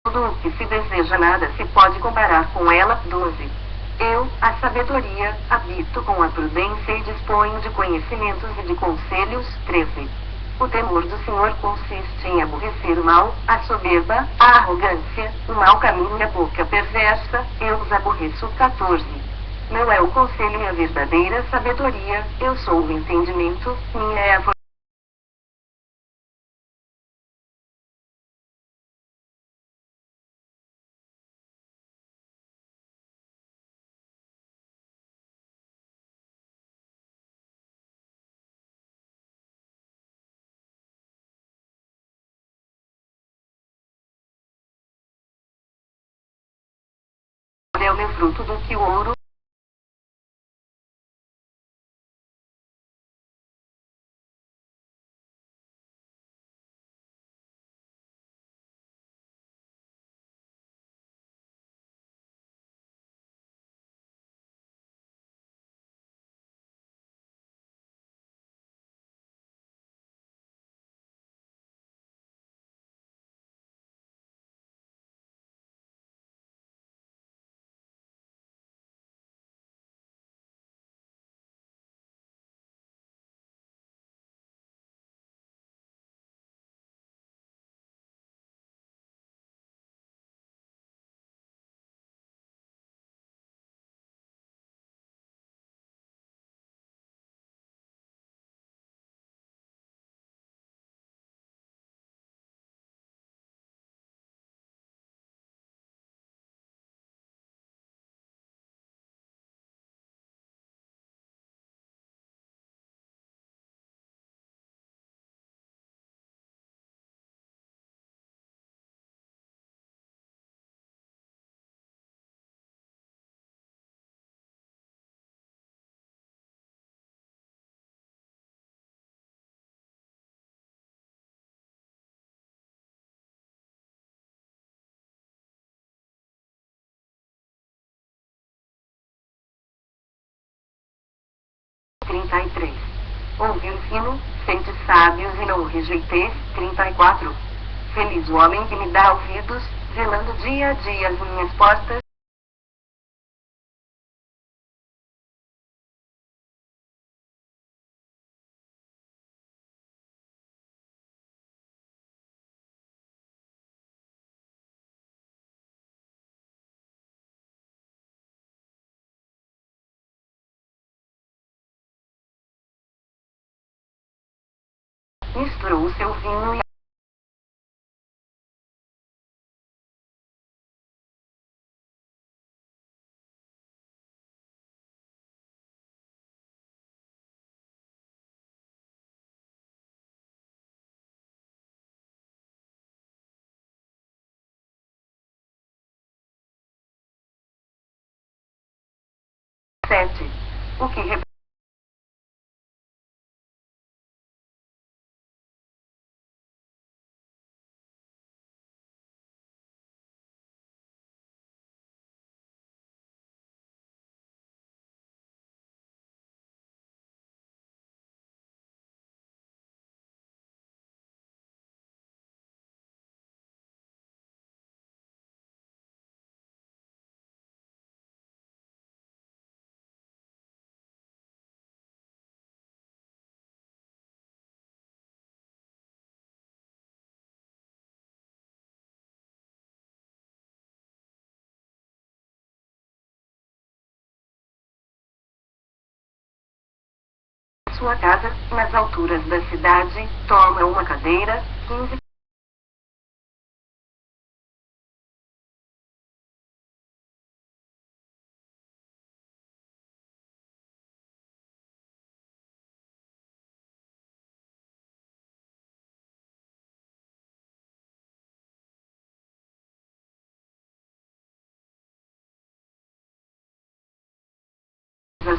Tudo o que se deseja nada se pode comparar com ela. 12. Eu, a sabedoria, habito com a prudência e disponho de conhecimentos e de conselhos. 13. O temor do Senhor consiste em aborrecer o mal, a soberba, a arrogância, o mau caminho e a boca perversa. Eu os aborreço. 14. Meu é o conselho e a verdadeira sabedoria, eu sou o entendimento, minha é a força. É o meu fruto do que o ouro. Trinta e três. Ouvi o ensino, sente sábios e não o rejeiteis. 34. Feliz o homem que me dá ouvidos, zelando dia a dia as minhas portas. Misturou o seu vinho e 7. O que sua casa, nas alturas da cidade, toma uma cadeira. 15.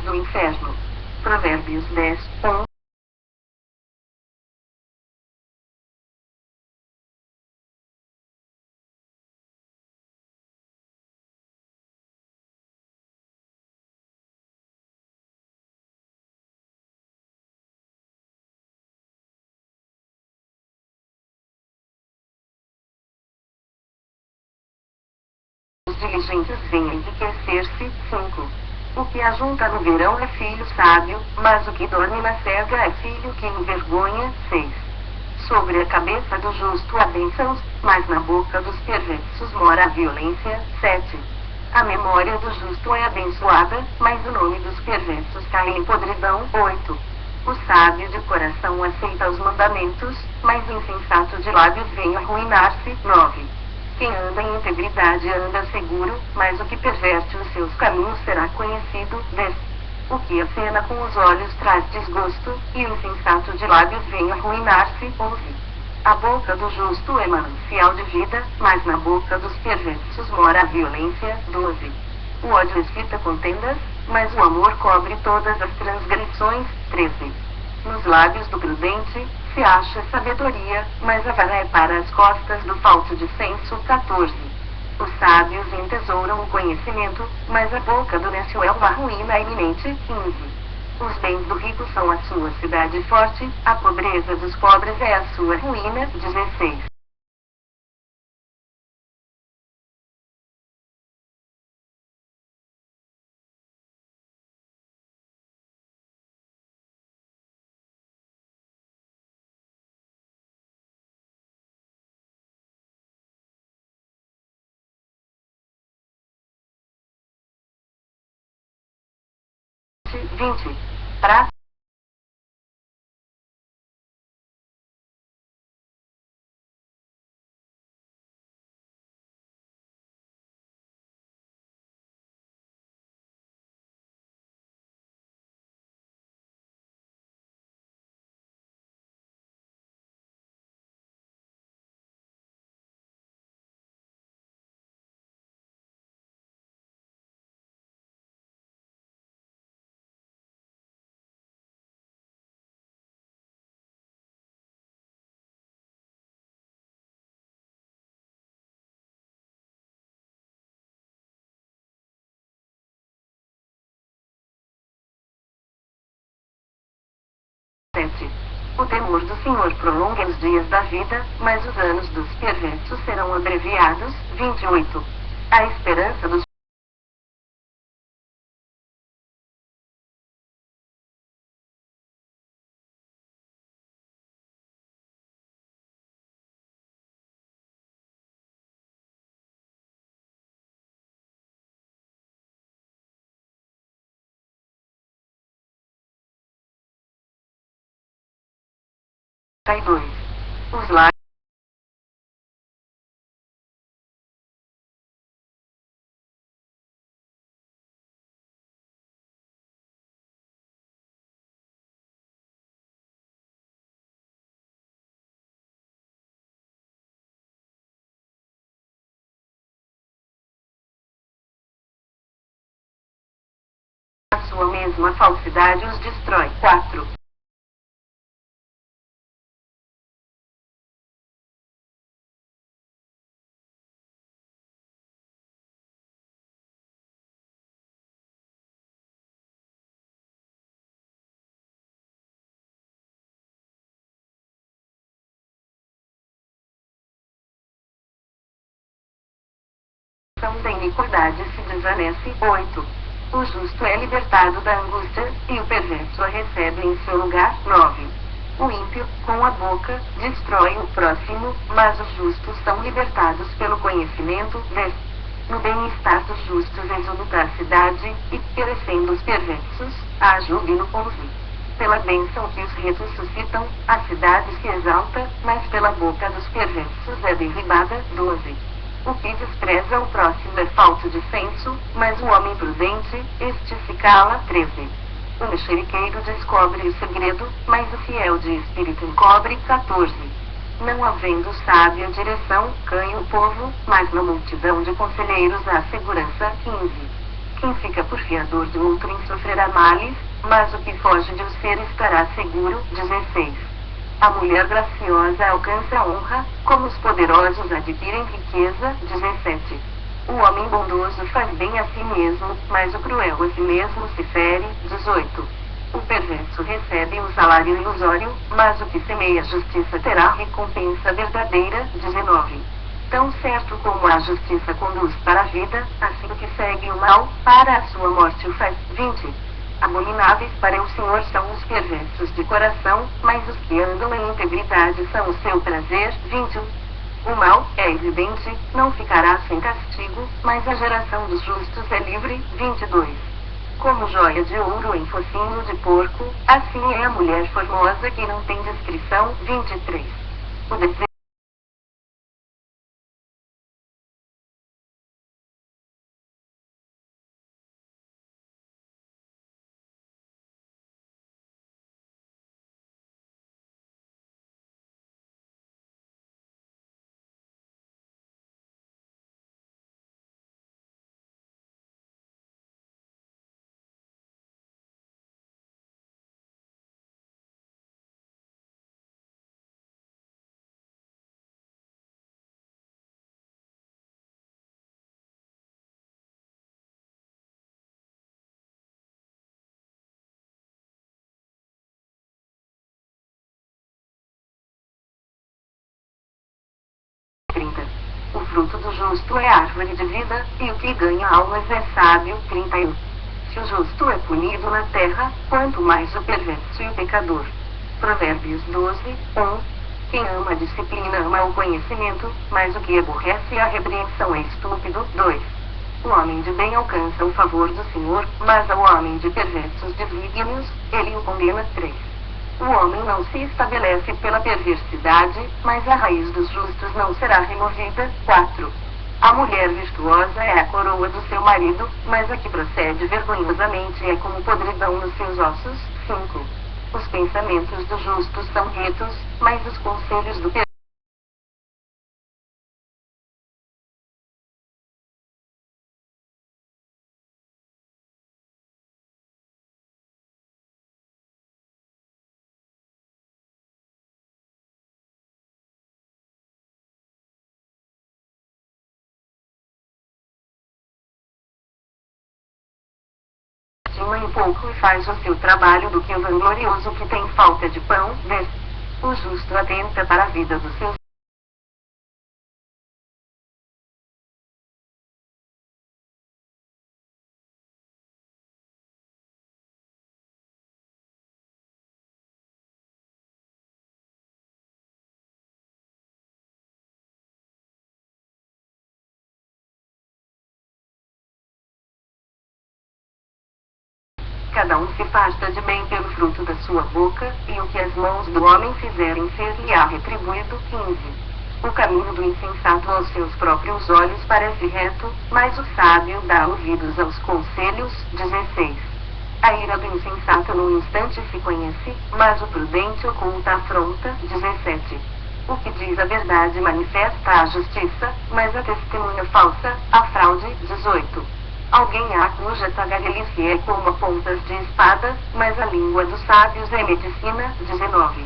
Do inferno. Provérbios 10, 1. diligentes vêm enriquecer-se. 5. O que ajunta no verão é filho sábio, mas o que dorme na cega é filho que envergonha. 6. Sobre a cabeça do justo há bênçãos, mas na boca dos perversos mora a violência. 7. A memória do justo é abençoada, mas o nome dos perversos cai em podridão. 8. O sábio de coração aceita os mandamentos, mas o insensato de lábios vem arruinar-se. 9. Quem anda em integridade anda seguro, mas o que perverte os seus caminhos será conhecido. 10. O que acena com os olhos traz desgosto, e o insensato de lábios vem arruinar-se. 11. A boca do justo é manancial de vida, mas na boca dos perversos mora a violência. 12. O ódio excita contendas, mas o amor cobre todas as transgressões. 13. Nos lábios do prudente se acha sabedoria, mas a vara é para as costas do falto de senso. 14. Os sábios entesouram o conhecimento, mas a boca do nécio é uma ruína iminente. 15. Os bens do rico são a sua cidade forte, a pobreza dos pobres é a sua ruína. 16. Vinte. Pra sete. O temor do Senhor prolonga os dias da vida, mas os anos dos perversos serão abreviados. 28. A esperança dos Os lábios a sua mesma falsidade os destrói. 4. Da iniquidade se desvanece. 8. O justo é libertado da angústia, e o perverso a recebe em seu lugar. 9. O ímpio, com a boca, destrói o próximo, mas os justos são libertados pelo conhecimento. 10. No bem-estar dos justos exulta a cidade, e, perecendo os perversos, há júbilo. 11. Pela bênção que os retos suscitam, a cidade se exalta, mas pela boca dos perversos é derribada. 12. O que despreza o próximo é falto de senso, mas o homem prudente, este se cala. 13. O mexeriqueiro descobre o segredo, mas o fiel de espírito encobre. 14. Não havendo sábia direção, ganha o povo, mas na multidão de conselheiros há segurança. 15. Quem fica por fiador do outrem sofrerá males, mas o que foge de o ser estará seguro. 16. A mulher graciosa alcança a honra, como os poderosos adquirem riqueza. 17. O homem bondoso faz bem a si mesmo, mas o cruel a si mesmo se fere. 18. O perverso recebe um salário ilusório, mas o que semeia justiça terá recompensa verdadeira. 19. Tão certo como a justiça conduz para a vida, assim que segue o mal, para a sua morte o faz. 20. Abomináveis para o Senhor são os perversos de coração, mas os que andam em integridade são o seu prazer. 21. O mal, é evidente, não ficará sem castigo, mas a geração dos justos é livre. 22. Como joia de ouro em focinho de porco, assim é a mulher formosa que não tem descrição. 23. O desejo O fruto do justo é árvore de vida, e o que ganha almas é sábio. 31. Se o justo é punido na terra, quanto mais o perverso e o pecador. Provérbios 12, 1. Quem ama a disciplina ama o conhecimento, mas o que aborrece a repreensão é estúpido. 2. O homem de bem alcança o favor do Senhor, mas ao homem de perversos desígnios, ele o condena. 3. O homem não se estabelece pela perversidade, mas a raiz dos justos não será removida. 4. A mulher virtuosa é a coroa do seu marido, mas a que procede vergonhosamente é como podridão nos seus ossos. 5. Os pensamentos dos justos são retos, mas os conselhos do perverso estima em pouco e faz o seu trabalho do que o vanglorioso que tem falta de pão. 10. O justo atenta para a vida dos seus cada um se farta de bem pelo fruto da sua boca, e o que as mãos do homem fizerem ser-lhe-á retribuído. 15. O caminho do insensato aos seus próprios olhos parece reto, mas o sábio dá ouvidos aos conselhos. 16. A ira do insensato num instante se conhece, mas o prudente oculta a afronta. 17. O que diz a verdade manifesta a justiça, mas a testemunha falsa, a fraude. 18. Alguém há cuja tagarelice é como pontas de espada, mas a língua dos sábios é medicina. 19.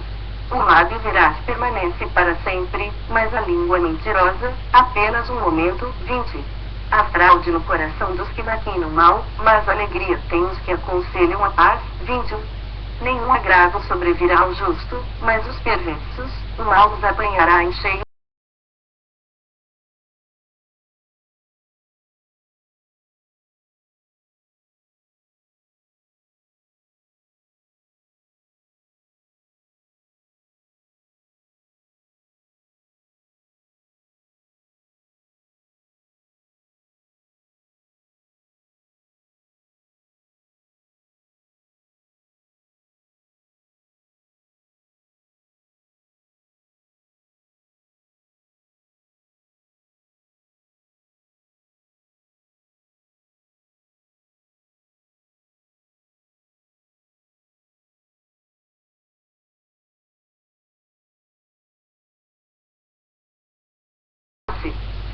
O lábio veraz permanece para sempre, mas a língua mentirosa, apenas um momento. 20. Há fraude no coração dos que maquinam mal, mas alegria tem os que aconselham a paz. 21. Nenhum agravo sobrevirá ao justo, mas os perversos, o mal os apanhará em cheio.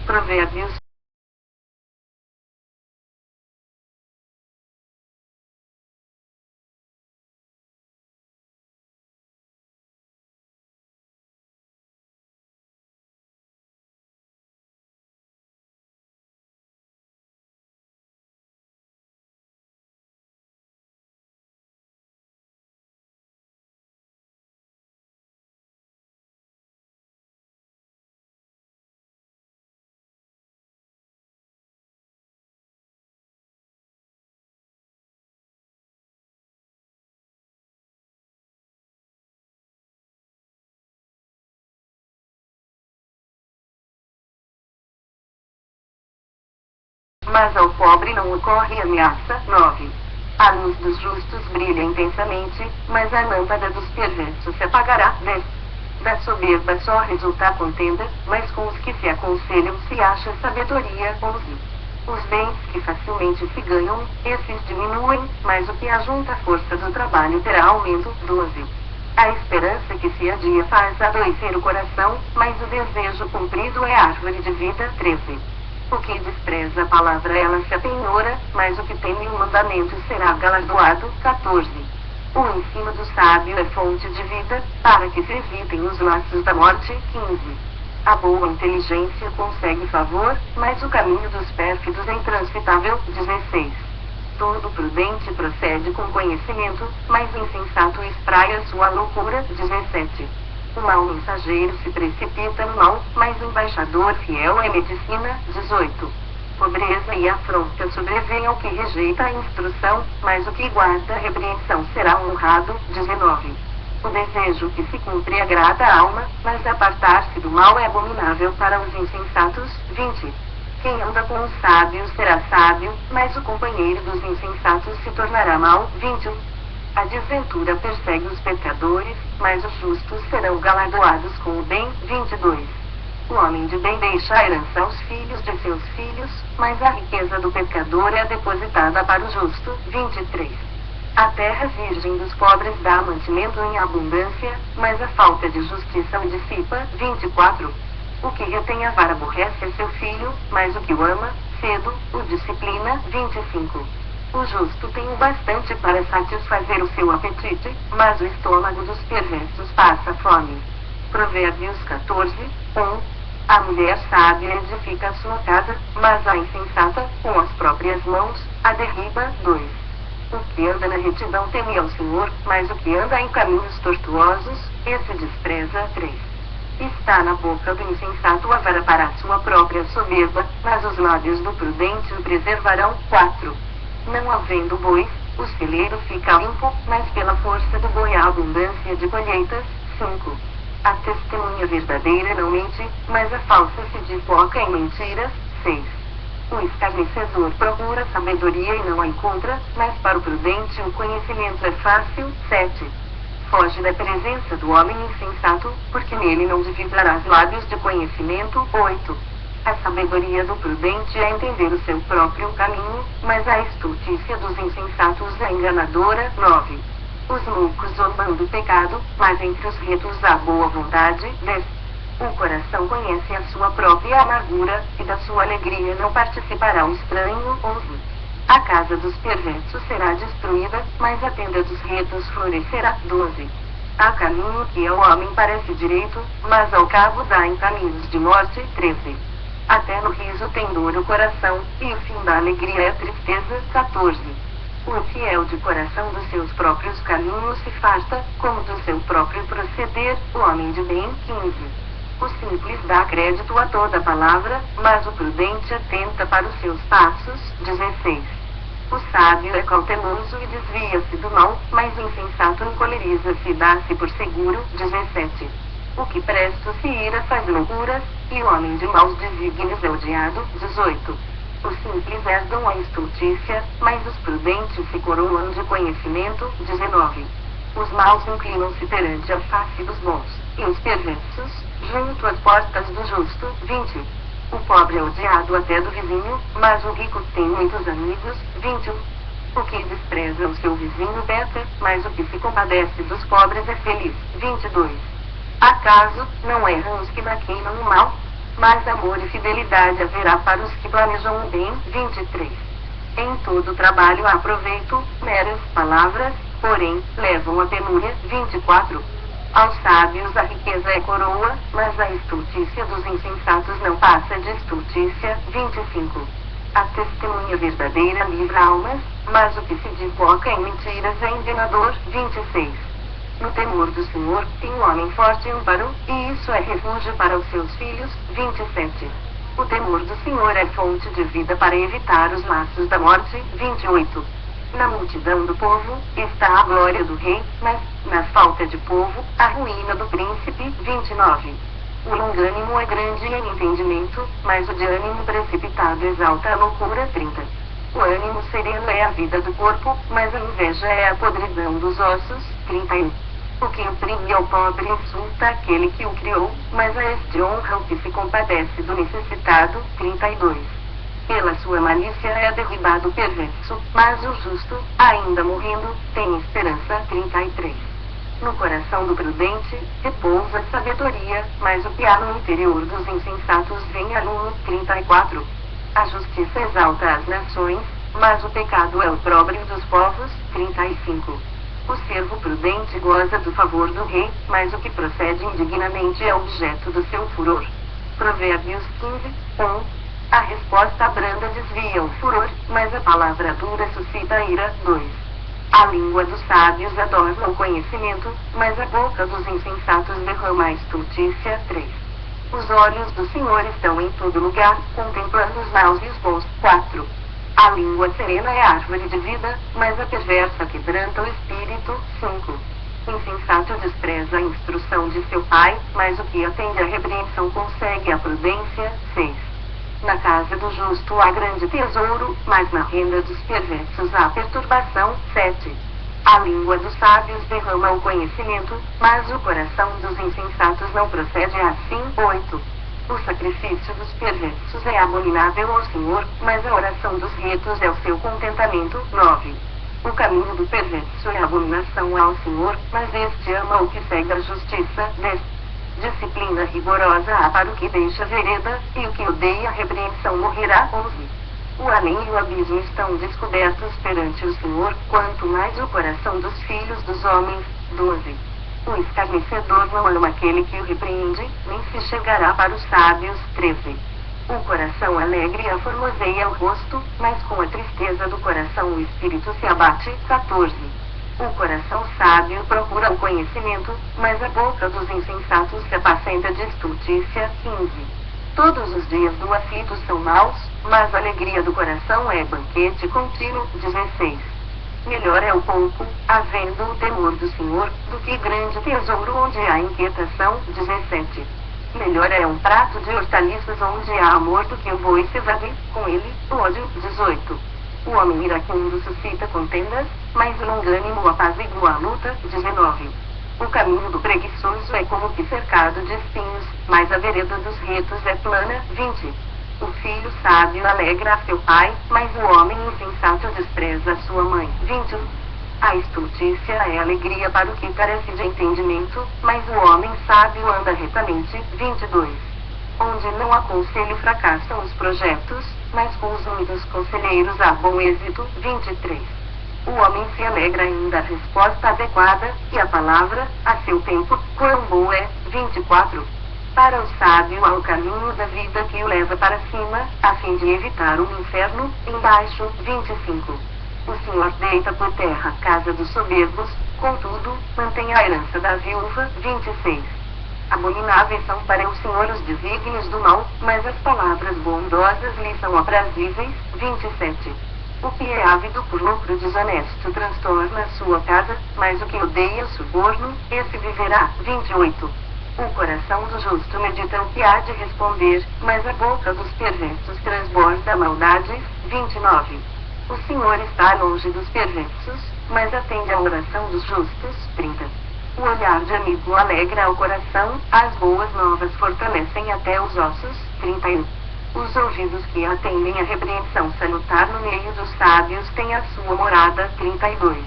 Provérbios mas ao pobre não ocorre ameaça. 9. A luz dos justos brilha intensamente, mas a lâmpada dos perversos se apagará. 10. Da soberba só resulta a contenda, mas com os que se aconselham se acha sabedoria. 11. Os bens que facilmente se ganham, esses diminuem, mas o que ajunta a força do trabalho terá aumento. 12. A esperança que se adia faz adoecer o coração, mas o desejo cumprido é árvore de vida. 13. O que despreza a palavra ela se apenhora, mas o que teme o mandamento será galardoado. 14. O ensino do sábio é fonte de vida, para que se evitem os laços da morte. 15. A boa inteligência consegue favor, mas o caminho dos pérfidos é intransitável. 16. Todo prudente procede com conhecimento, mas o insensato espraia sua loucura. 17. O mau mensageiro se precipita no mal, mas o embaixador fiel é medicina. 18. Pobreza e afronta sobrevêm ao que rejeita a instrução, mas o que guarda a repreensão será honrado. 19. O desejo que se cumpre agrada a alma, mas apartar-se do mal é abominável para os insensatos. 20. Quem anda com os sábios será sábio, mas o companheiro dos insensatos se tornará mau. 21. A desventura persegue os pecadores, mas os justos serão galardoados com o bem. 22. O homem de bem deixa a herança aos filhos de seus filhos, mas a riqueza do pecador é depositada para o justo. 23. A terra virgem dos pobres dá mantimento em abundância, mas a falta de justiça o dissipa. 24. O que retém a vara aborrece seu filho, mas o que o ama, cedo, o disciplina. 25. O justo tem o bastante para satisfazer o seu apetite, mas o estômago dos perversos passa fome. Provérbios 14, 1. A mulher sábia edifica a sua casa, mas a insensata, com as próprias mãos, a derriba. 2. O que anda na retidão teme ao Senhor, mas o que anda em caminhos tortuosos, esse despreza. 3. Está na boca do insensato a vara para a sua própria soberba, mas os lábios do prudente o preservarão. 4. Não havendo bois, o celeiro fica limpo, mas pela força do boi há abundância de colheitas. 5. A testemunha verdadeira não mente, mas a falsa se desboca em mentiras. 6. O escarnecedor procura sabedoria e não a encontra, mas para o prudente o conhecimento é fácil. 7. Foge da presença do homem insensato, porque nele não dividirás lábios de conhecimento. 8. A sabedoria do prudente é entender o seu próprio caminho, mas a estultícia dos insensatos é enganadora. 9. Os loucos zombam do pecado, mas entre os retos há boa vontade. 10. O coração conhece a sua própria amargura, e da sua alegria não participará o estranho. 11. A casa dos perversos será destruída, mas a tenda dos retos florescerá. 12. Há caminho que ao homem parece direito, mas ao cabo dá em caminhos de morte. 13. Até no riso tem dor o coração, e o fim da alegria é tristeza. 14. O fiel de coração dos seus próprios caminhos se farta, como do seu próprio proceder, o homem de bem. 15. O simples dá crédito a toda palavra, mas o prudente atenta para os seus passos. 16. O sábio é cauteloso e desvia-se do mal, mas o insensato encoleriza-se e dá-se por seguro. 17. O que presto se ira faz loucuras, e o homem de maus desígnios é odiado. 18. Os simples herdam a estultícia, mas os prudentes se coroam de conhecimento. 19. Os maus inclinam-se perante a face dos bons, e os perversos, junto às portas do justo. 20. O pobre é odiado até do vizinho, mas o rico tem muitos amigos. 21. O que despreza o seu vizinho peca, mas o que se compadece dos pobres é feliz. 22. Acaso, não erram os que maquinam o mal? Mas amor e fidelidade haverá para os que planejam o bem. 23. Em todo trabalho há proveito, meras palavras, porém, levam a penúria. 24. Aos sábios a riqueza é coroa, mas a estultícia dos insensatos não passa de estultícia. 25. A testemunha verdadeira livra almas, mas o que se desboca em mentiras é enganador. 26. No temor do Senhor tem um homem forte amparo, e isso é refúgio para os seus filhos. 27. O temor do Senhor é fonte de vida para evitar os laços da morte. 28. Na multidão do povo está a glória do rei, mas, na falta de povo, a ruína do príncipe. 29. O longânimo é grande em entendimento, mas o de ânimo precipitado exalta a loucura. 30. O ânimo sereno é a vida do corpo, mas a inveja é a podridão dos ossos. 31. O que oprime ao pobre insulta aquele que o criou, mas a este honra o que se compadece do necessitado. 32. Pela sua malícia é derribado o perverso, mas o justo, ainda morrendo, tem esperança. 33. No coração do prudente, repousa a sabedoria, mas o piar no interior dos insensatos vem a lume. 34. A justiça exalta as nações, mas o pecado é o opróbrio dos povos. 35. O servo prudente goza do favor do rei, mas o que procede indignamente é objeto do seu furor. Provérbios 15, 1. A resposta branda desvia o furor, mas a palavra dura suscita a ira. 2. A língua dos sábios adorna o conhecimento, mas a boca dos insensatos derrama a estultícia. 3. Os olhos do Senhor estão em todo lugar, contemplando os maus e os bons. 4. A língua serena é a árvore de vida, mas a perversa quebranta o espírito. 5. O insensato despreza a instrução de seu pai, mas o que atende à repreensão consegue a prudência. 6. Na casa do justo há grande tesouro, mas na renda dos perversos há perturbação. 7. A língua dos sábios derrama o conhecimento, mas o coração dos insensatos não procede assim. 8. O sacrifício dos perversos é abominável ao Senhor, mas a oração dos retos é o seu contentamento. 9. O caminho do perverso é abominação ao Senhor, mas este ama o que segue a justiça. 10. Disciplina rigorosa há para o que deixa vereda, e o que odeia a repreensão morrerá. 11. O além e o abismo estão descobertos perante o Senhor, quanto mais o coração dos filhos dos homens. 12. O escarnecedor não ama aquele que o repreende, nem se chegará para os sábios. 13. O coração alegre aformoseia o rosto, mas com a tristeza do coração o espírito se abate. 14. O coração sábio procura o conhecimento, mas a boca dos insensatos se apacenta de estultícia. 15. Todos os dias do aflito são maus, mas a alegria do coração é banquete contínuo. 16. Melhor é o pouco, havendo o temor do Senhor, do que grande tesouro onde há inquietação. 17. Melhor é um prato de hortaliças onde há amor do que o boi cevado, com ele, o ódio. 18. O homem iracundo suscita contendas, mas o longânimo apazigua a luta. 19. O caminho do preguiçoso é como que cercado de espinhos, mas a vereda dos retos é plana. 20. O filho sábio alegra a seu pai, mas o homem insensato despreza a sua mãe. 21. A estultícia é alegria para o que carece de entendimento, mas o homem sábio anda retamente. 22. Onde não há conselho fracassam os projetos, mas com os muitos conselheiros há bom êxito. 23. O homem se alegra em dar resposta adequada, e a palavra, a seu tempo, quão boa é. 24. Para o sábio há o caminho da vida que o leva para cima, a fim de evitar o inferno. Embaixo. 25. O Senhor deita por terra a casa dos soberbos, contudo, mantém a herança da viúva. 26. Abomináveis são para o Senhor os desígnios do mal, mas as palavras bondosas lhe são aprazíveis. 27. O que é ávido por lucro desonesto transtorna a sua casa, mas o que odeia o suborno, esse viverá. 28. O coração do justo medita o que há de responder, mas a boca dos perversos transborda maldades. 29. O Senhor está longe dos perversos, mas atende à oração dos justos. 30. O olhar de amigo alegra o coração, as boas novas fortalecem até os ossos. 31. Os ouvidos que atendem à repreensão salutar no meio dos sábios têm a sua morada. 32.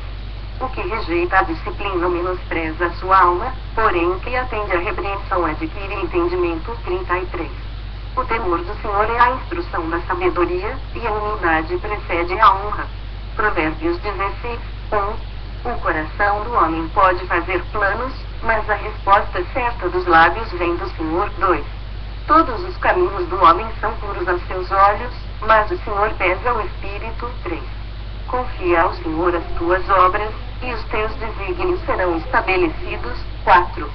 O que rejeita a disciplina menospreza a sua alma, porém o que atende à repreensão adquire entendimento. 33. O temor do Senhor é a instrução da sabedoria, e a humildade precede a honra. Provérbios 16, 1. O coração do homem pode fazer planos, mas a resposta certa dos lábios vem do Senhor. 2. Todos os caminhos do homem são puros aos seus olhos, mas o Senhor pesa o espírito. 3. Confia ao Senhor as tuas obras, e os teus desígnios serão estabelecidos. 4.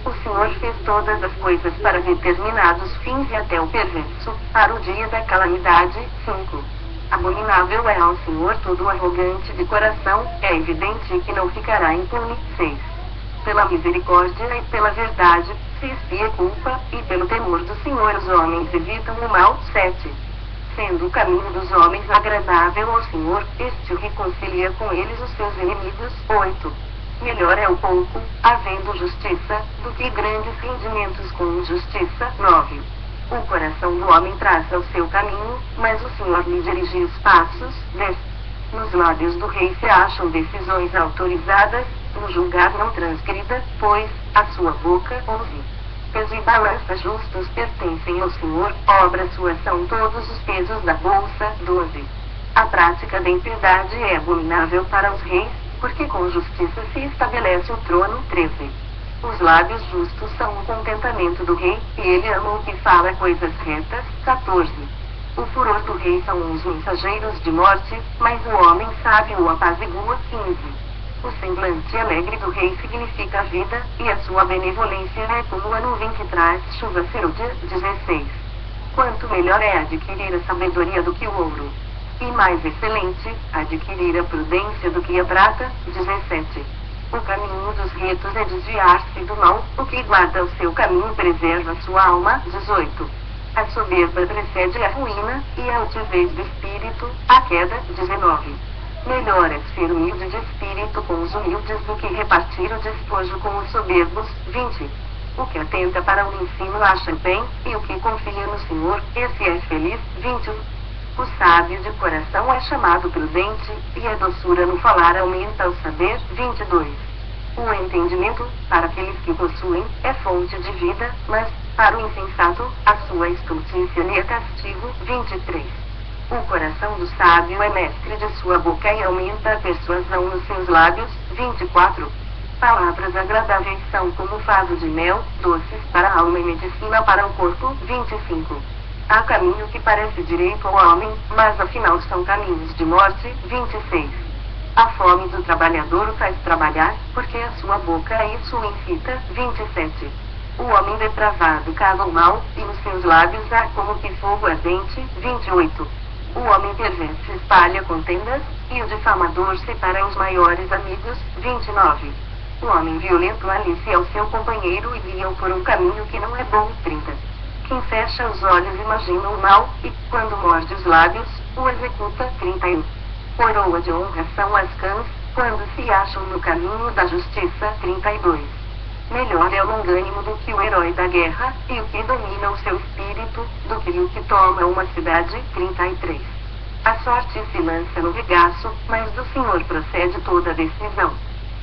O Senhor fez todas as coisas para determinados fins e até o perverso, para o dia da calamidade. 5. Abominável é ao Senhor todo arrogante de coração, é evidente que não ficará impune. 6. pela misericórdia e pela verdade, se expia culpa, e pelo temor do Senhor os homens evitam o mal. 7. Sendo o caminho dos homens agradável ao Senhor, este o reconcilia com eles os seus inimigos. 8. Melhor é o pouco, havendo justiça, do que grandes rendimentos com injustiça. 9. O coração do homem traça o seu caminho, mas o Senhor lhe dirige os passos. 10. Nos lábios do rei se acham decisões autorizadas, no julgar não transgrida, pois, a sua boca. 11. Peso e balança justos pertencem ao Senhor, obras suas são todos os pesos da bolsa. 12. A prática da impiedade é abominável para os reis, porque com justiça se estabelece o trono. 13. Os lábios justos são o contentamento do rei, e ele ama o que fala coisas retas. 14. O furor do rei são os mensageiros de morte, mas o homem sábio o apazigua. 15. O semblante alegre do rei significa a vida, e a sua benevolência é como a nuvem que traz chuva serúdia. 16. Quanto melhor é adquirir a sabedoria do que o ouro, e mais excelente, adquirir a prudência do que a prata. 17. O caminho dos retos é desviar-se do mal, o que guarda o seu caminho preserva sua alma. 18. A soberba precede a ruína, e a altivez do espírito, a queda. 19. Melhor é ser humilde de espírito com os humildes do que repartir o despojo com os soberbos. 20. O que atenta para o ensino acha bem, e o que confia no Senhor, esse é feliz. 21. O sábio de coração é chamado prudente, e a doçura no falar aumenta o saber. 22. O entendimento, para aqueles que possuem, é fonte de vida, mas, para o insensato, a sua estultícia lhe é castigo. 23. O coração do sábio é mestre de sua boca e aumenta a persuasão nos seus lábios. 24. Palavras agradáveis são como favo de mel, doces para a alma e medicina para o corpo. 25. Há caminho que parece direito ao homem, mas afinal são caminhos de morte. 26. A fome do trabalhador o faz trabalhar, porque a sua boca isso o incita. 27. O homem depravado caga o mal, e nos seus lábios há como que fogo ardente. 28. O homem perverso espalha contendas, e o difamador separa os maiores amigos. 29. O homem violento alicia o seu companheiro e guia-o por um caminho que não é bom. 30. Quem fecha os olhos imagina o mal, e, quando morde os lábios, o executa. 31. Coroa de honra são as cãs, quando se acham no caminho da justiça. 32. Melhor é o longânimo do que o herói da guerra, e o que domina o seu espírito, do que o que toma uma cidade. 33. A sorte se lança no regaço, mas do Senhor procede toda a decisão.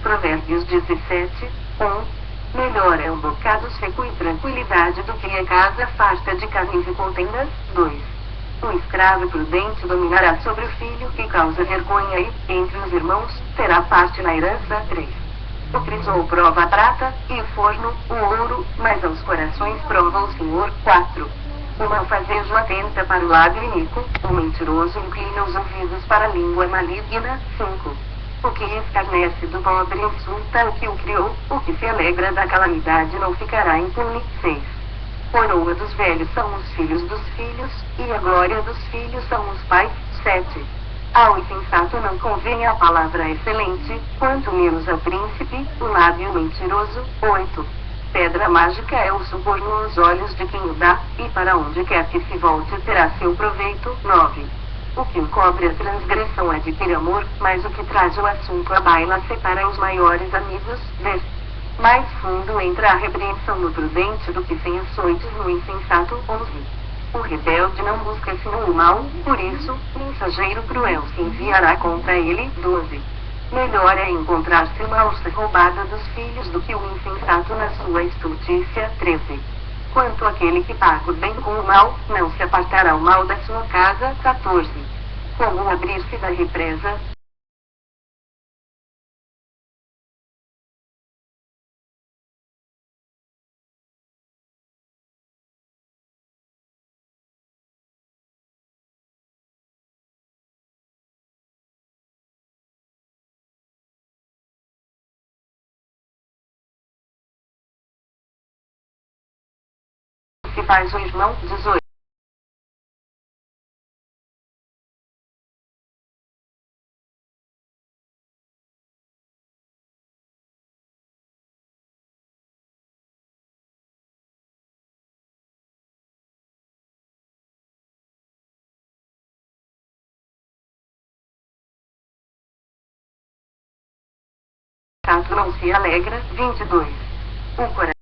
Provérbios 17, 1. Melhor é um bocado seco e tranquilidade do que a casa farta de carnes e contendas. 2. O escravo prudente dominará sobre o filho que causa vergonha e, entre os irmãos, terá parte na herança. 3. O crisol prova a prata, e o forno, o ouro, mas aos corações prova o Senhor. 4. O malfazejo atenta para o lábio iníquo, o mentiroso inclina os ouvidos para a língua maligna. 5. O que escarnece do pobre insulta o que o criou, o que se alegra da calamidade não ficará impune. 6. Coroa dos velhos são os filhos dos filhos, e a glória dos filhos são os pais. 7. Ao insensato não convém a palavra excelente, quanto menos ao príncipe, o lábio mentiroso. 8. Pedra mágica é o suborno nos olhos de quem o dá, e para onde quer que se volte terá seu proveito. 9. O que encobre a transgressão adquire amor, mas o que traz o assunto à baila separa os maiores amigos. 10. Mais fundo entra a repreensão no prudente do que sem açoites no insensato. 11. O rebelde não busca senão o mal, por isso, mensageiro cruel se enviará contra ele. 12. Melhor é encontrar-se uma alça roubada dos filhos do que o insensato na sua estultícia. 13. Quanto àquele que paga o bem com o mal, não se apartará o mal da sua casa. 14. Como o abrir-se da represa, se faz o irmão. 18. Caso não se alegra. 22. O coração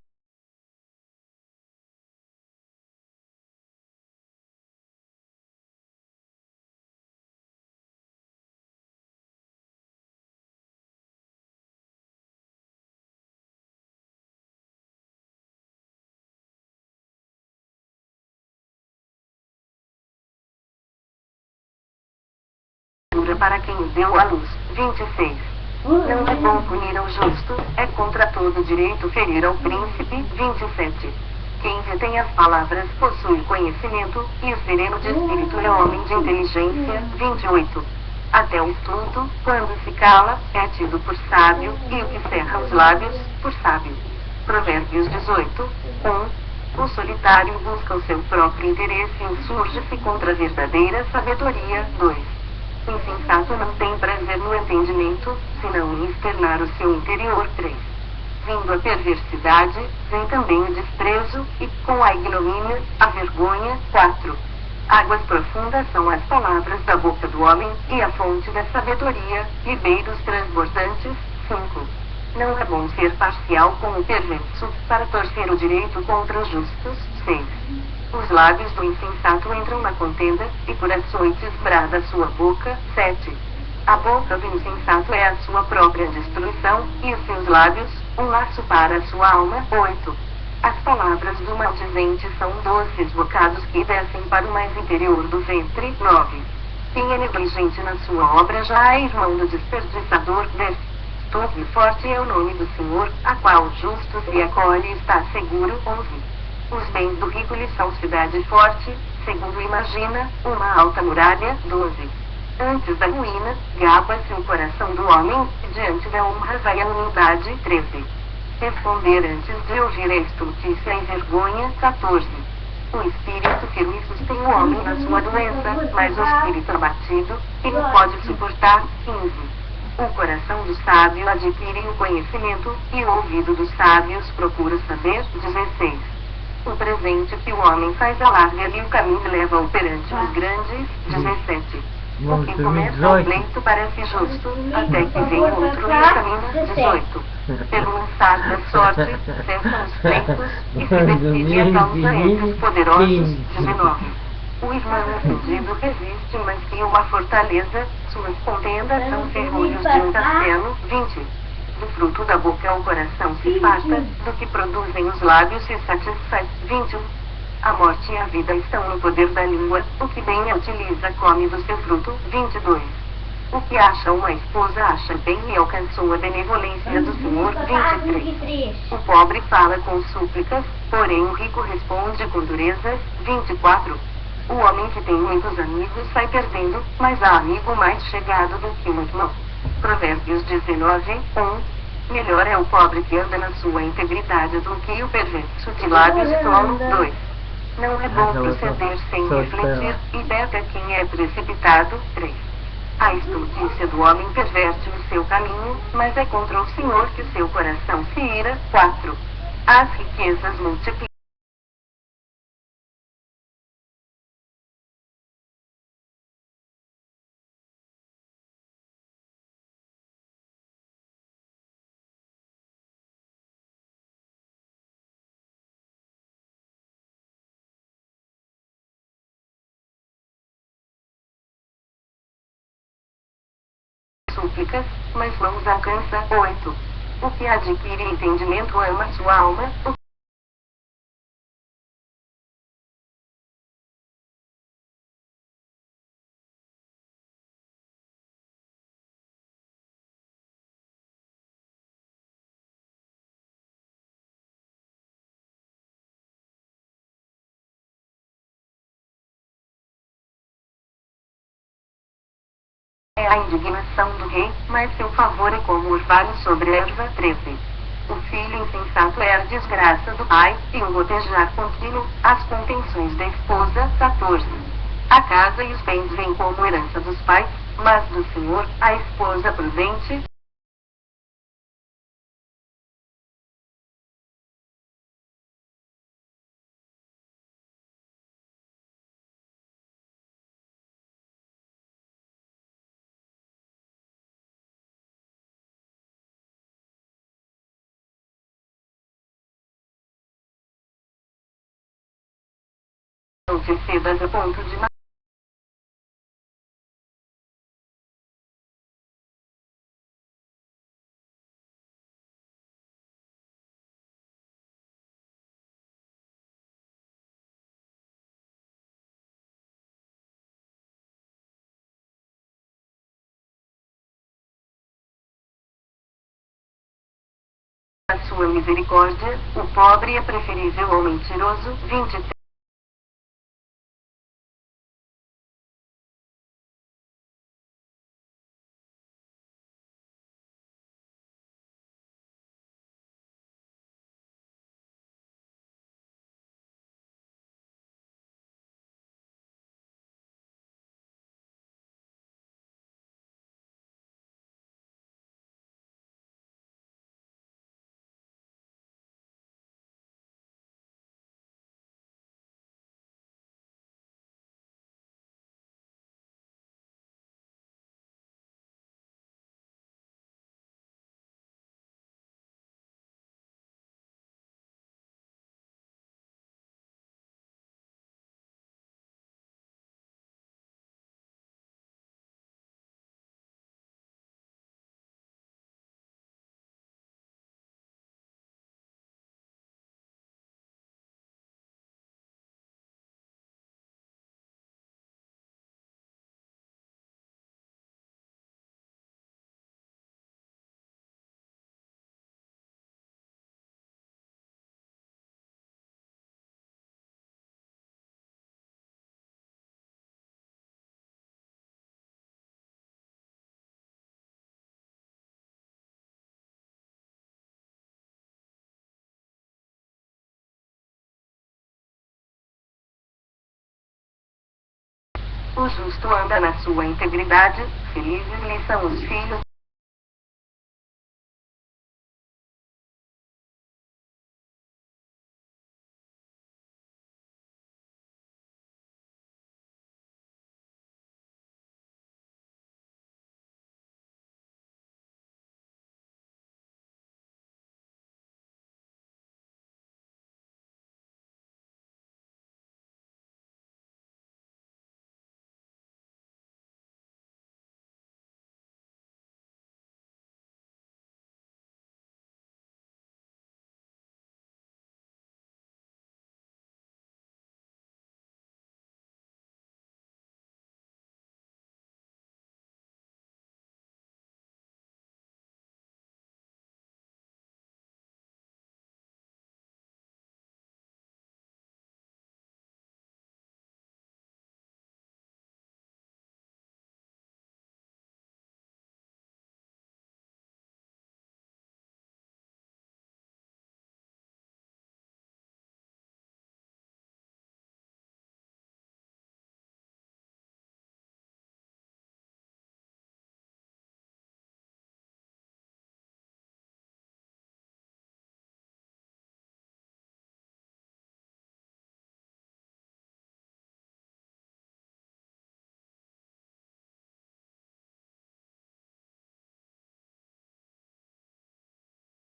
dura para quem o deu à luz. 26. Não é bom punir ao justo, é contra todo direito ferir ao príncipe. 27. Quem retém as palavras possui conhecimento, e o sereno de espírito é homem de inteligência. 28. Até o estudo, quando se cala, é tido por sábio, e o que cerra os lábios, por sábio. Provérbios 18. 1. O solitário busca o seu próprio interesse e insurge-se contra a verdadeira sabedoria. 2. O insensato não tem prazer no entendimento, senão em externar o seu interior. 3. Vindo a perversidade, vem também o desprezo, e com a ignomínia, a vergonha. 4. Águas profundas são as palavras da boca do homem, e a fonte da sabedoria, ribeiros transbordantes. 5. Não é bom ser parcial com o perverso, para torcer o direito contra os justos. 6. Os lábios do insensato entram na contenda, e por açoites brada a sua boca. 7. A boca do insensato é a sua própria destruição, e os seus lábios, um laço para a sua alma. 8. As palavras do maldizente são doces bocados que descem para o mais interior do ventre. 9. Quem é negligente na sua obra já é irmão do desperdiçador. 10. Torre forte é o nome do Senhor, a qual o justo se acolhe e está seguro. 11. Os bens do rico lhe são cidade forte, segundo imagina, uma alta muralha. 12. Antes da ruína, gaba-se o coração do homem, e diante da honra vai a humildade. 13. Responder antes de ouvir é estultícia e vergonha. 14. O espírito firme sustém o homem na sua doença, mas o espírito abatido, ele pode suportar. 15. O coração do sábio adquire o conhecimento, e o ouvido dos sábios procura saber. 16. O presente que o homem faz alarga-lhe o caminho e leva-o perante os grandes. 17. O que começa o pleito parece justo, até que vem outro e examina. 18. Pelo lançar da sorte, cessam os pleitos, e se decide a causa entre os poderosos. 19. O irmão ofendido resiste mais que uma fortaleza, suas contendas são ferrolhos de um castelo. 20. Do fruto da boca o coração se farta, do que produzem os lábios se satisfaz. 21. A morte e a vida estão no poder da língua, o que bem a utiliza come do seu fruto. 22. O que acha uma esposa acha bem e alcançou a benevolência do Senhor. 23. O pobre fala com súplicas, porém o rico responde com durezas. 24. O homem que tem muitos amigos sai perdendo, mas há amigo mais chegado do que um irmão. Provérbios 19. 1. Melhor é o pobre que anda na sua integridade do que o perverso de lábios tolo. 2. Não é bom proceder sem refletir, e peca quem é precipitado. 3. A estultícia do homem perverte o seu caminho, mas é contra o Senhor que seu coração se ira. 4. As riquezas multiplicam súplicas, mas não os alcança. 8. O que adquire entendimento ama sua alma, o é a indignação do rei, mas seu favor é como orvalho sobre a erva. 13. O filho insensato é a desgraça do pai, e o gotejar contínuo, as contenções da esposa. 14. A casa e os bens vêm como herança dos pais, mas do Senhor, a esposa prudente. de sedas a ponto de a sua misericórdia, o pobre é preferível ao mentiroso. 23. O justo anda na sua integridade, felizes lhe são os filhos.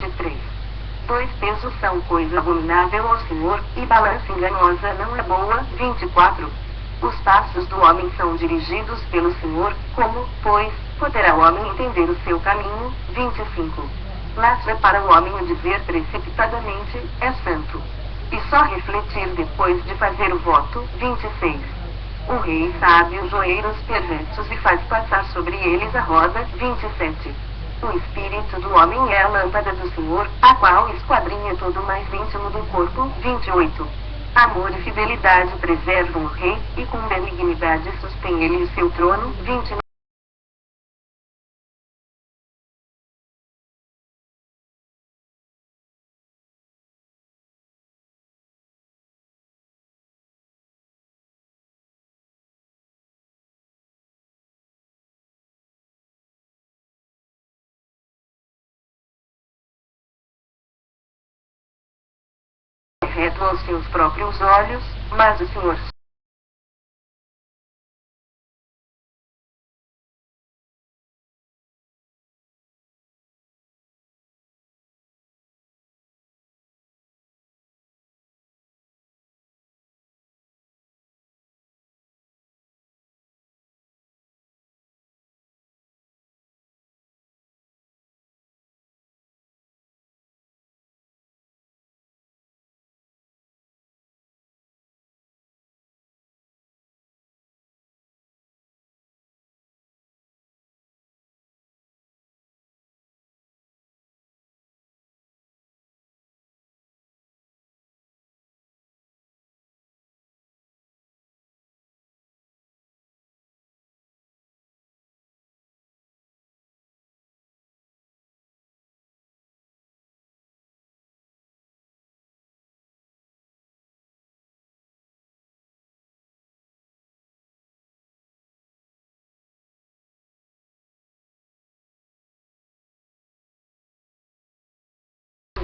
De 3. Dois pesos são coisa abominável ao Senhor, e balança enganosa não é boa. 24. Os passos do homem são dirigidos pelo Senhor, como, pois, poderá o homem entender o seu caminho. 25. Laço é para o homem o dizer precipitadamente, é santo. E só refletir depois de fazer o voto. 26. O rei sabe os joeiros perversos e faz passar sobre eles a roda. 27. O espírito do homem é a lâmpada do Senhor, a qual esquadrinha todo o mais íntimo do corpo. 28. Amor e fidelidade preservam o rei, e com benignidade sustém ele o seu trono. 29. Reto aos seus próprios olhos, mas o Senhor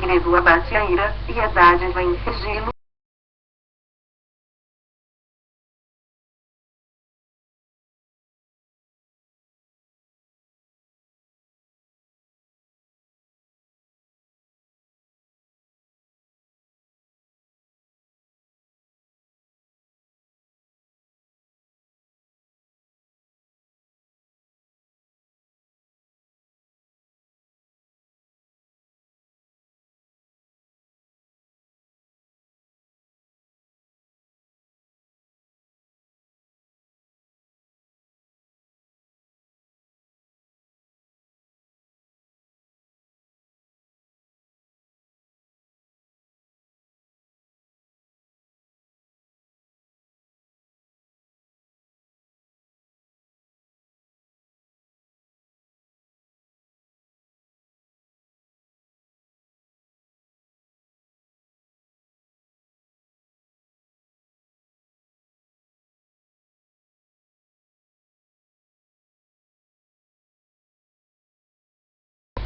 segredo abate a ira, e a dádiva em sigilo.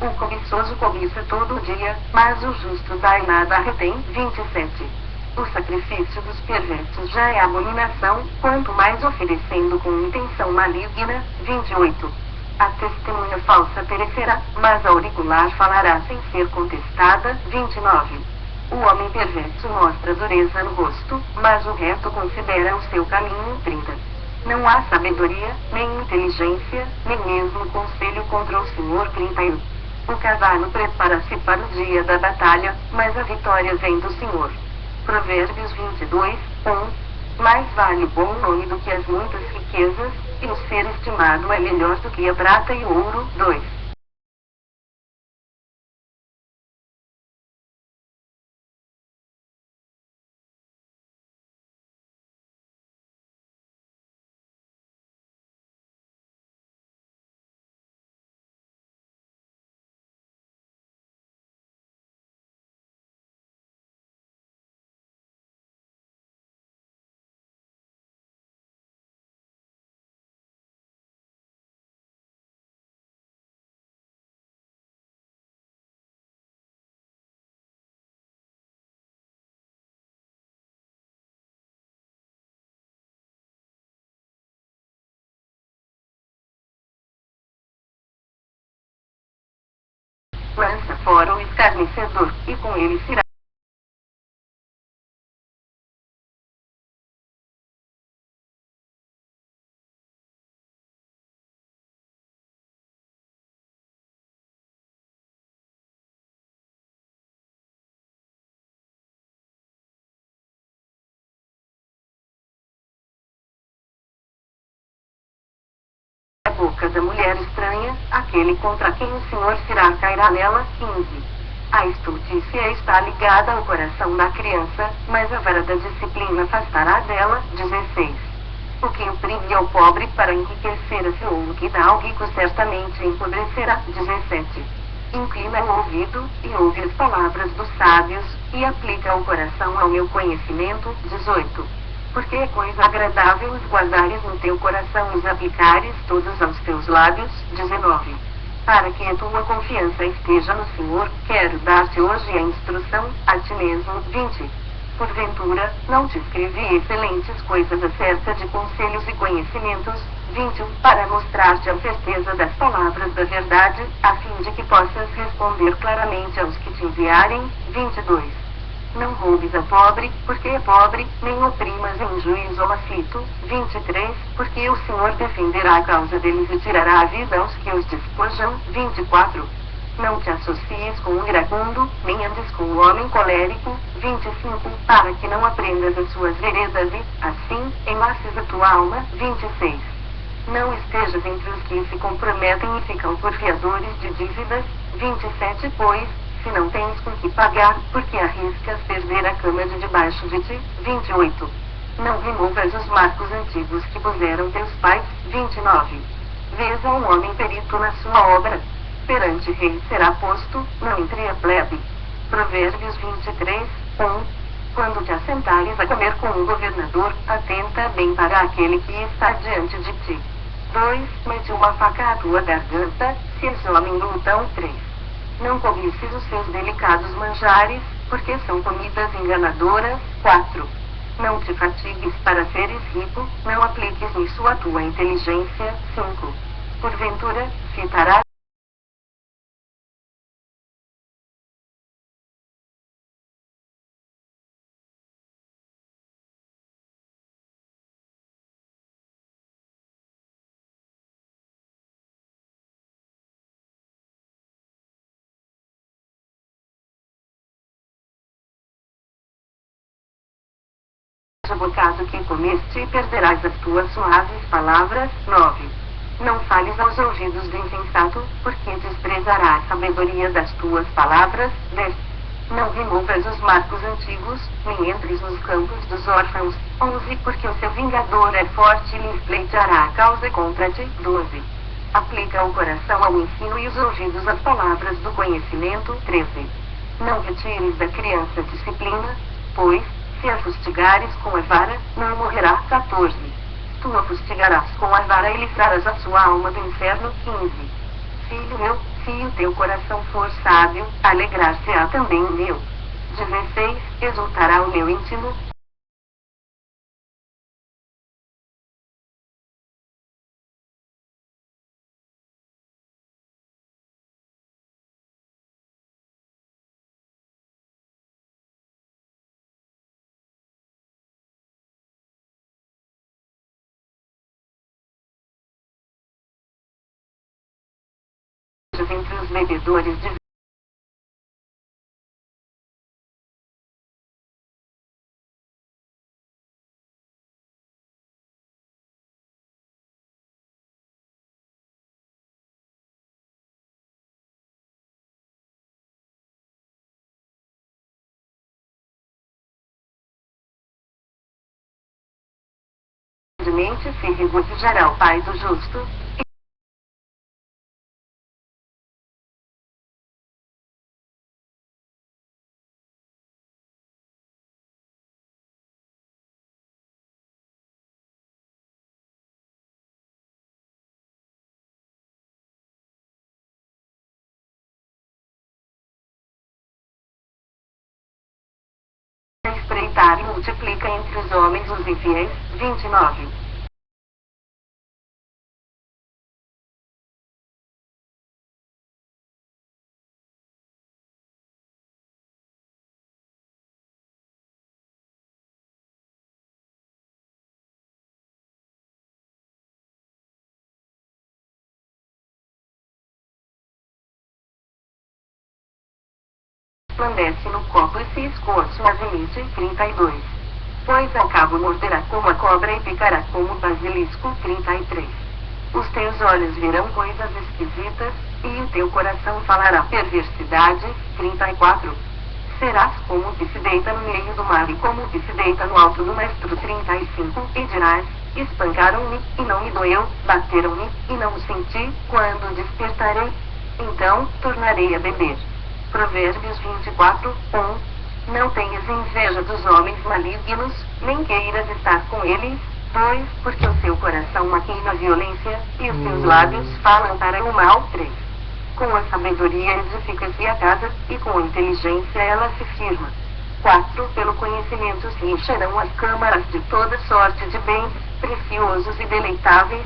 O cobiçoso cobiça todo dia, mas o justo dá e nada retém. 27. O sacrifício dos perversos já é abominação, quanto mais oferecendo com intenção maligna. 28. A testemunha falsa perecerá, mas a auricular falará sem ser contestada. 29. O homem perverso mostra dureza no rosto, mas o reto considera o seu caminho. 30. Não há sabedoria, nem inteligência, nem mesmo conselho contra o Senhor. 31. O cavalo prepara-se para o dia da batalha, mas a vitória vem do Senhor. Provérbios 22, 1. Mais vale o bom nome do que as muitas riquezas, e o ser estimado é melhor do que a prata e o ouro. 2. Lança fora o escarnecedor, e com ele será a boca da mulher estranha, aquele contra quem o Senhor será cairá nela. 15. A estultícia está ligada ao coração da criança, mas a vara da disciplina afastará dela. 16. O que oprime ao pobre para enriquecer-se ou o que dá ao rico certamente empobrecerá. 17. Inclina o ouvido, e ouve as palavras dos sábios, e aplica o coração ao meu conhecimento. 18. Porque é coisa agradável os guardares no teu coração e os aplicares todos aos teus lábios. 19. Para que a tua confiança esteja no Senhor, quero dar-te hoje a instrução, a ti mesmo. 20. Porventura, não te escrevi excelentes coisas acerca de conselhos e conhecimentos. 21. Para mostrar-te a certeza das palavras da verdade, a fim de que possas responder claramente aos que te enviarem. 22. Não roubes a pobre, porque é pobre, nem oprimas em juízo ao aflito. 23. Porque o Senhor defenderá a causa deles e tirará a vida aos que os despojam. 24. Não te associes com o iracundo, nem andes com o homem colérico. 25. Para que não aprendas as suas veredas e, assim, enlaces a tua alma. 26. Não estejas entre os que se comprometem e ficam por fiadores de dívidas. 27. Pois, se não tens com que pagar, porque arriscas perder a cama de debaixo de ti. 28. Não removas os marcos antigos que puseram teus pais. 29. Vês a um homem perito na sua obra. Perante rei será posto, não entre a plebe. Provérbios 23, 1. Quando te assentares a comer com um governador, atenta bem para aquele que está diante de ti. 2. Mete uma faca à tua garganta, se és homem lutão. 3. Não cobices os seus delicados manjares, porque são comidas enganadoras. 4. Não te fatigues para seres rico, não apliques nisso a tua inteligência. 5. Porventura, fitarás o bocado que comeste e perderás as tuas suaves palavras. 9. Não fales aos ouvidos do insensato, porque desprezará a sabedoria das tuas palavras. 10. Não removas os marcos antigos, nem entres nos campos dos órfãos. 11. Porque o seu vingador é forte e lhe pleiteará a causa contra ti. 12. Aplica o coração ao ensino e os ouvidos às palavras do conhecimento. 13. Não retires da criança disciplina, pois, se a fustigares com a vara, não morrerá. 14. Tu a fustigarás com a vara e livrarás a sua alma do inferno. 15. Filho meu, se o teu coração for sábio, alegrar-se-á também o meu. 16. Exultará o meu íntimo. Entre os bebedores de mente se regozijará o Pai do justo. Espreitar e multiplica entre os homens os infiéis. 29. Resplandece no copo e se escoa suavemente. 32. Pois ao cabo morderá como a cobra e picará como o basilisco. 33. Os teus olhos verão coisas esquisitas, e o teu coração falará perversidade. 34. Serás como o que se deita no meio do mar e como o que se deita no alto do mastro. 35. E dirás, espancaram-me, e não me doeu, bateram-me, e não o senti, quando despertarei, então, tornarei a beber. Provérbios 24, 1. Não tenhas inveja dos homens malignos, nem queiras estar com eles. 2. Porque o seu coração maquina a violência, e os seus lábios falam para o mal. 3. Com a sabedoria edifica-se a casa, e com a inteligência ela se firma. 4. Pelo conhecimento se encherão as câmaras de toda sorte de bens, preciosos e deleitáveis.